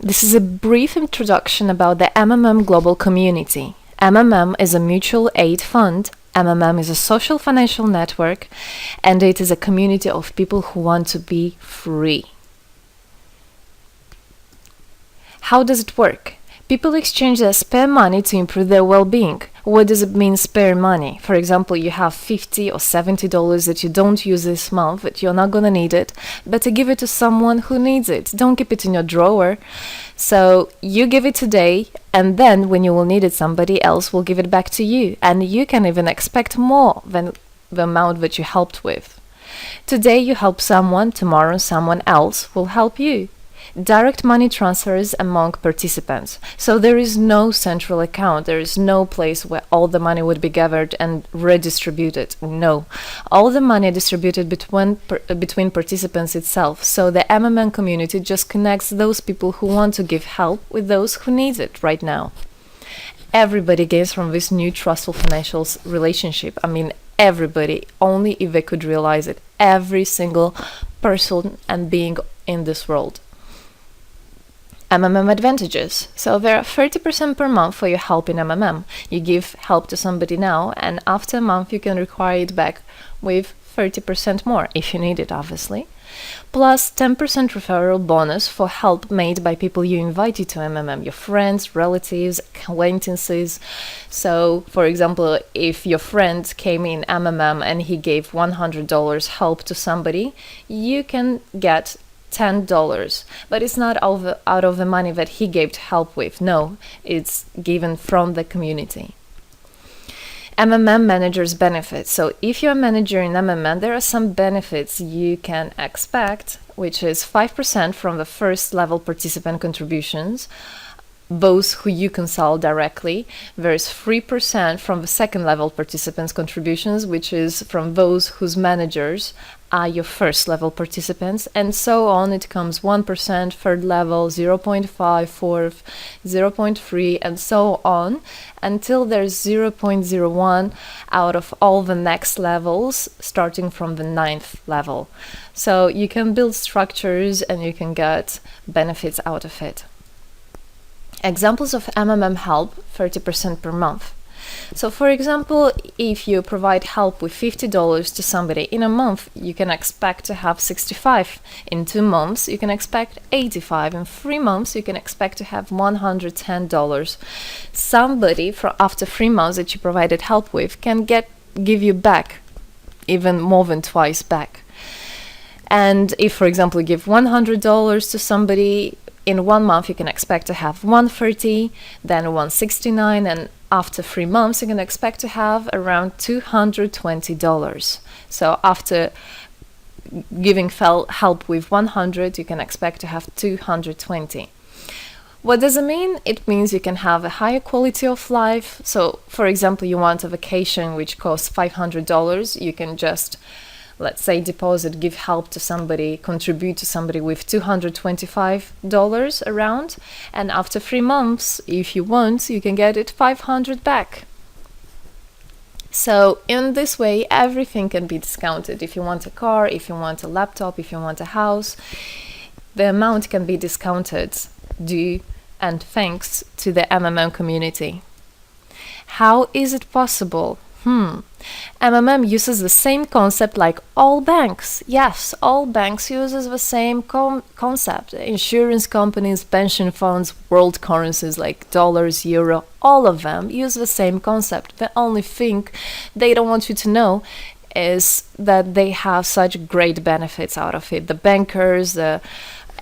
This is a brief introduction about the MMM Global Community. MMM is a mutual aid fund. MMM is a social financial network, and it is a community of people who want to be free. How does it work? People exchange their spare money to improve their well-being. What does it mean, spare money? For example, you have $50 or $70 that you don't use this month, but you're not gonna need it. Better give it to someone who needs it. Don't keep it in your drawer. So you give it today, and then when you will need it, somebody else will give it back to you. And you can even expect more than the amount that you helped with. Today you help someone, tomorrow someone else will help you. Direct money transfers among participants. So there is no central account. There is no place where all the money would be gathered and redistributed. No. All the money are distributed between participants itself. So the MMM community just connects those people who want to give help with those who need it right now. Everybody gains from this new trustful financial relationship. I mean, everybody, only if they could realize it. Every single person and being in this world. MMM advantages. So there are 30% per month for your help in MMM. You give help to somebody now, and after a month you can require it back with 30% more, if you need it, obviously. Plus 10% referral bonus for help made by people you invited to MMM, your friends, relatives, acquaintances. So, for example, if your friend came in MMM and he gave $100 help to somebody, you can get $10, but it's not out of the money that he gave to help with. No, it's given from the community. MMM managers benefits. So if you're a manager in MMM, there are some benefits you can expect, which is 5% from the first level participant contributions, those who you consult directly. There's 3% from the second level participants contributions, which is from those whose managers are your first level participants, and so on. It comes 1%, third level, 0.5, fourth, 0.3, and so on, until there's 0.01 out of all the next levels, starting from the 9th level. So you can build structures and you can get benefits out of it. Examples of MMM help, 30% per month. So for example, if you provide help with $50 to somebody in a month, you can expect to have 65. In 2 months, you can expect 85. In 3 months, you can expect to have $110. Somebody after 3 months that you provided help with can give you back even more than twice back. And if, for example, you give $100 to somebody, in 1 month you can expect to have $130, then $169, and after 3 months you can expect to have around $220. So after giving help with $100, you can expect to have $220. What does it mean? It means you can have a higher quality of life. So for example, you want a vacation which costs $500, you can just, let's say, give help to somebody, contribute to somebody with $225 around, and after 3 months, if you want, you can get it $500 back. So in this way, everything can be discounted. If you want a car, if you want a laptop, if you want a house, the amount can be discounted due and thanks to the MMM community. How is it possible? MMM uses the same concept like all banks. Yes, all banks uses the same concept. Insurance companies, pension funds, world currencies like dollars, euro, all of them use the same concept. The only thing they don't want you to know is that they have such great benefits out of it. The bankers,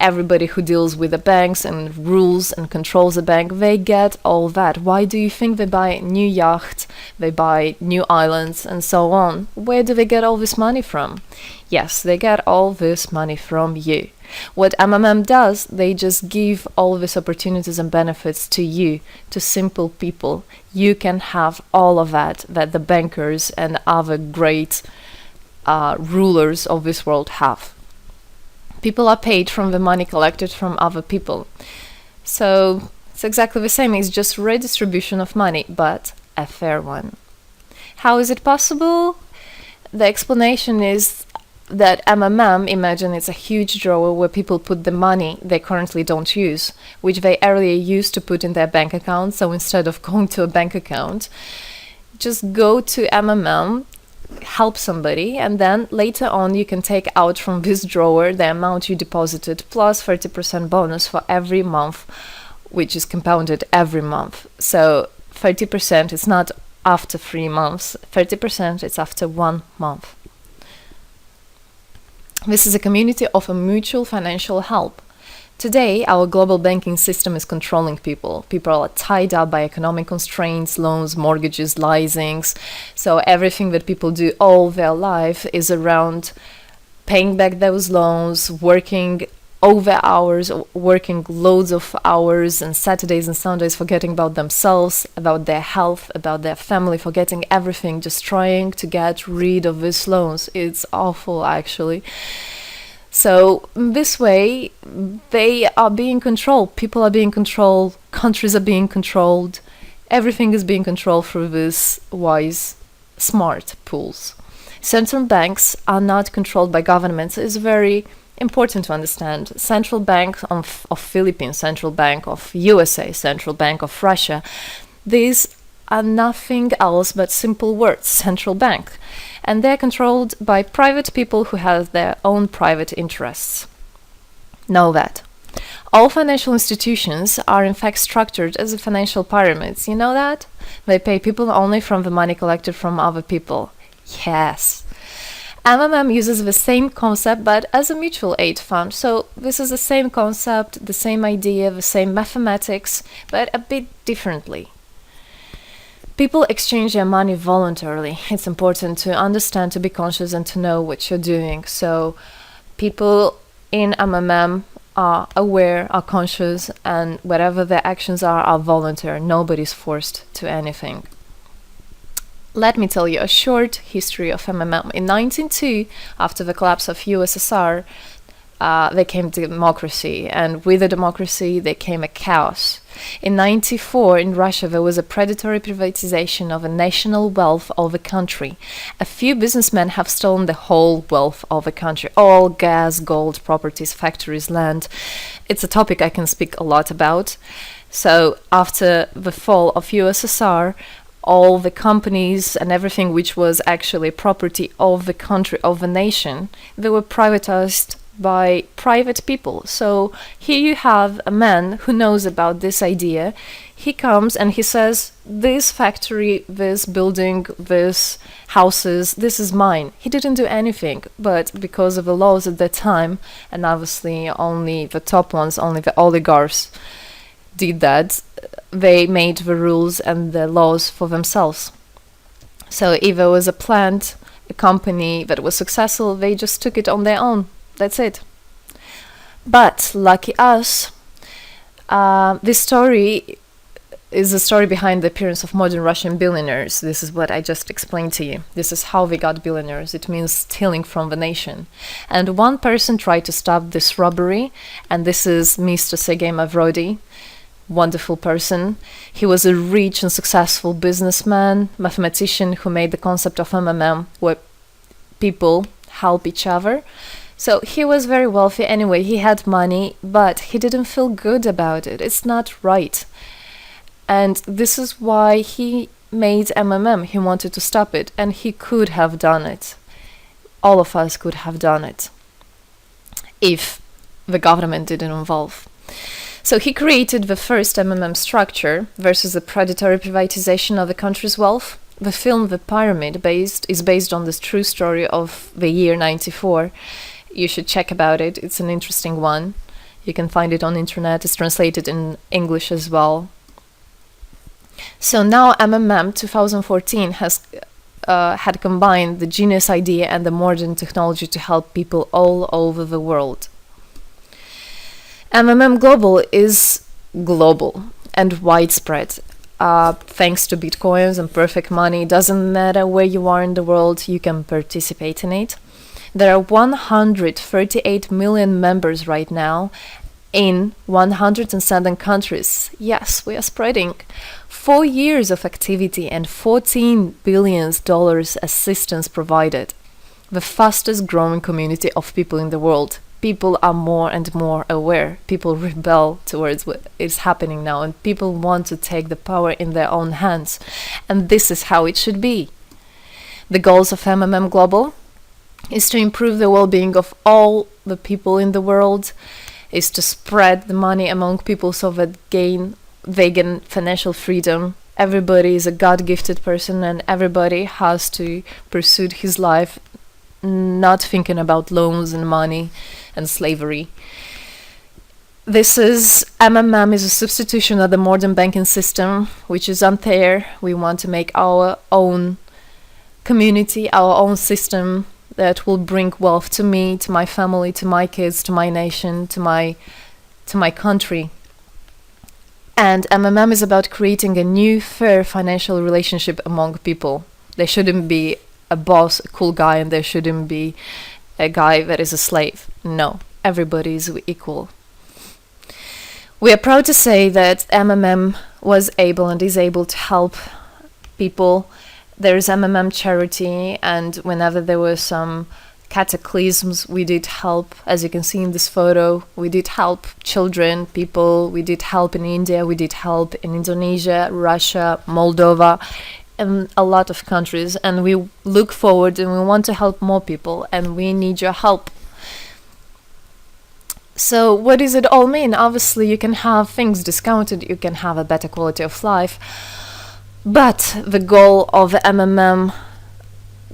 everybody who deals with the banks and rules and controls the bank, they get all that. Why do you think they buy new yachts, they buy new islands, and so on? Where do they get all this money from? Yes, they get all this money from you. What MMM does, they just give all these opportunities and benefits to you, to simple people. You can have all of that the bankers and other great rulers of this world have. People are paid from the money collected from other people. So it's exactly the same. It's just redistribution of money, but a fair one. How is it possible? The explanation is that MMM, imagine it's a huge drawer where people put the money they currently don't use, which they earlier used to put in their bank account. So instead of going to a bank account, just go to MMM, help somebody, and then later on you can take out from this drawer the amount you deposited plus 30% bonus for every month, which is compounded every month. So 30% is not after 3 months, 30% is after 1 month. This is a community of a mutual financial help. Today, our global banking system is controlling people. People are tied up by economic constraints, loans, mortgages, leasings. So everything that people do all their life is around paying back those loans, working over hours, working loads of hours and Saturdays and Sundays, forgetting about themselves, about their health, about their family, forgetting everything, just trying to get rid of these loans. It's awful, actually. So this way, they are being controlled. People are being controlled. Countries are being controlled. Everything is being controlled through these wise, smart pools. Central banks are not controlled by governments. It's very important to understand. Central Bank of Philippines, Central Bank of USA, Central Bank of Russia, these are nothing else but simple words, central bank. And they're controlled by private people who have their own private interests. Know that. All financial institutions are in fact structured as a financial pyramids. You know that? They pay people only from the money collected from other people. Yes. MMM uses the same concept but as a mutual aid fund. So this is the same concept, the same idea, the same mathematics, but a bit differently. People exchange their money voluntarily. It's important to understand, to be conscious, and to know what you're doing. So people in MMM are aware, are conscious, and whatever their actions are voluntary. Nobody's forced to anything. Let me tell you a short history of MMM. In 1902, after the collapse of USSR, there came democracy, and with the democracy there came a chaos. In 1994, in Russia, there was a predatory privatization of a national wealth of the country. A few businessmen have stolen the whole wealth of the country, all gas, gold, properties, factories, land. It's a topic I can speak a lot about. So after the fall of USSR, all the companies and everything which was actually property of the country, of the nation, they were privatized by private people. So here you have a man who knows about this idea. He comes and he says, this factory, this building, this houses, this is mine. He didn't do anything, but because of the laws at that time, and obviously only the top ones, only the oligarchs did that, they made the rules and the laws for themselves. So if there was a plant, a company that was successful, they just took it on their own. That's it. But lucky us, this story is the story behind the appearance of modern Russian billionaires. This is what I just explained to you. This is how they got billionaires. It means stealing from the nation. And one person tried to stop this robbery, and this is Mr. Sergei Mavrodi. Wonderful person. He was a rich and successful businessman, mathematician who made the concept of MMM, where people help each other. So he was very wealthy anyway, he had money, but he didn't feel good about it. It's not right. And this is why he made MMM. He wanted to stop it, and he could have done it. All of us could have done it if the government didn't involve. So he created the first MMM structure versus the predatory privatization of the country's wealth. The film The Pyramid is based on this true story of the year 94. You should check about it. It's an interesting one. You can find it on the internet. It's translated in English as well. So now MMM 2014 has had combined the genius idea and the modern technology to help people all over the world. MMM Global is global and widespread. Thanks to Bitcoins and perfect money, doesn't matter where you are in the world, you can participate in it. There are 138 million members right now in 107 countries. Yes, we are spreading. 4 years of activity and $14 billion assistance provided. the fastest growing community of people in the world. People are more and more aware. People rebel towards what is happening now, and people want to take the power in their own hands. And this is how it should be. The goals of MMM Global is to improve the well-being of all the people in the world, is to spread the money among people so that they gain financial freedom. Everybody is a God-gifted person, and everybody has to pursue his life not thinking about loans and money and slavery. This is MMM is a substitution of the modern banking system, which is unfair. We want to make our own community, our own system that will bring wealth to me, to my family, to my kids, to my nation, to my country. And MMM is about creating a new, fair financial relationship among people. There shouldn't be a boss, a cool guy, and there shouldn't be a guy that is a slave. No, everybody is equal. We are proud to say that MMM was able and is able to help people. There is MMM charity, and whenever there were some cataclysms, we did help. As you can see in this photo, we did help children, people. We did help in India, we did help in Indonesia, Russia, Moldova, and a lot of countries. And we look forward and we want to help more people, and we need your help. So what does it all mean? Obviously, you can have things discounted, you can have a better quality of life, but the goal of the MMM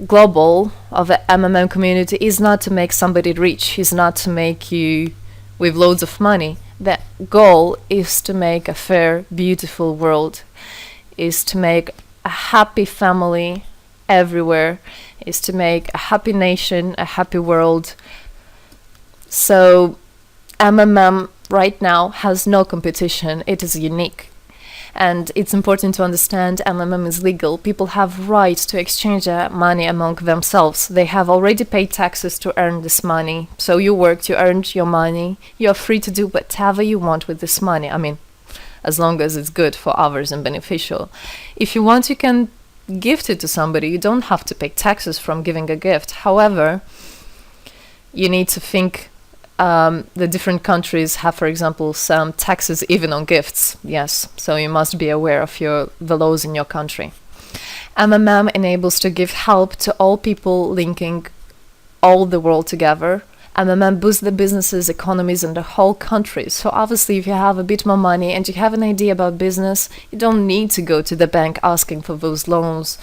Global, of the MMM community, is not to make somebody rich, is not to make you with loads of money. The goal is to make a fair, beautiful world, is to make a happy family everywhere, is to make a happy nation, a happy world. So MMM right now has no competition. It is unique. And it's important to understand MMM is legal. People have right to exchange their money among themselves. They have already paid taxes to earn this money. So you worked, you earned your money. You're free to do whatever you want with this money. I mean, as long as it's good for others and beneficial. If you want, you can gift it to somebody. You don't have to pay taxes from giving a gift. However, you need to think the different countries have, for example, some taxes even on gifts. Yes, so you must be aware of the laws in your country. MMM enables to give help to all people, linking all the world together. MMM boosts the businesses, economies, and the whole country. So obviously, if you have a bit more money and you have an idea about business, you don't need to go to the bank asking for those loans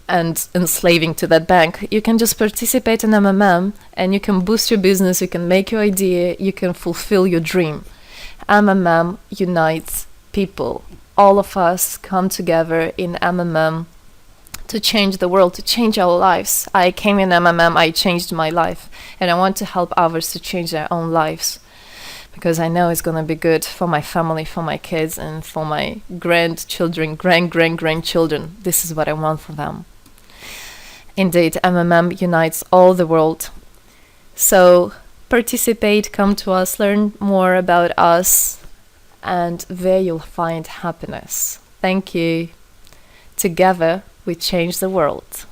and enslaving to that bank. You can just participate in MMM and you can boost your business, you can make your idea, you can fulfill your dream. MMM unites people. All of us come together in MMM to change the world, to change our lives. I came in MMM, I changed my life, and I want to help others to change their own lives, because I know it's going to be good for my family, for my kids, and for my grandchildren, grandchildren. This is what I want for them. Indeed, MMM unites all the world. So participate, come to us, learn more about us, and there you'll find happiness. Thank you. Together, we change the world.